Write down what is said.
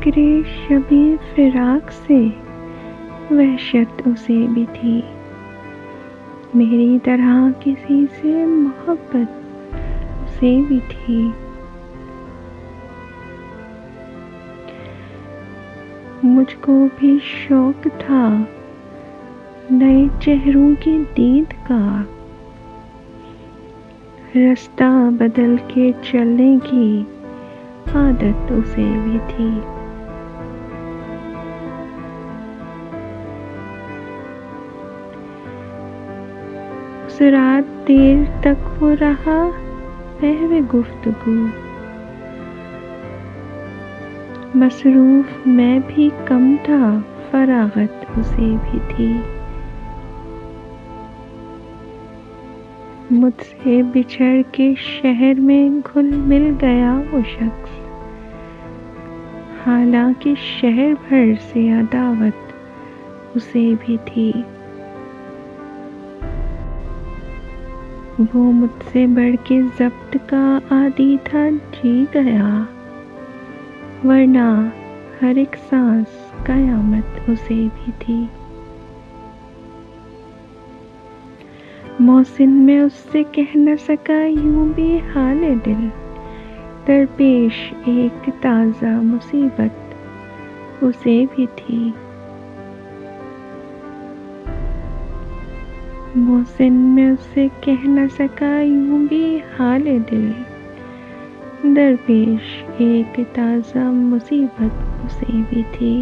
फ़िक्रे शबी फ़िराक से वहशत उसे भी थी, मेरी तरह किसी से मोहब्बत उसे भी थी। मुझको भी शौक था नए चेहरों की दीद का, रास्ता बदल के चलने की आदत उसे भी थी। उस रात देर तक वो रहा बहवे गुफ्तगू, मसरूफ मैं भी कम था, फरागत उसे भी थी। मुझसे बिछड़ के शहर में घुल मिल गया वो शख्स, हालांकि शहर भर से अदावत उसे भी थी। वो मुझसे बढ़ के ज़ब्त का आदी था, जी गया, वरना हर एक सांस कयामत उसे भी थी। मोहसिन में उससे कह न सका यूं भी हाले दिल, दरपेश एक ताज़ा मुसीबत उसे भी थी। मोहसिन में उससे कह न सका यूं भी हाले दिल, दरपेश एक ताज़ा मुसीबत उसे भी थी।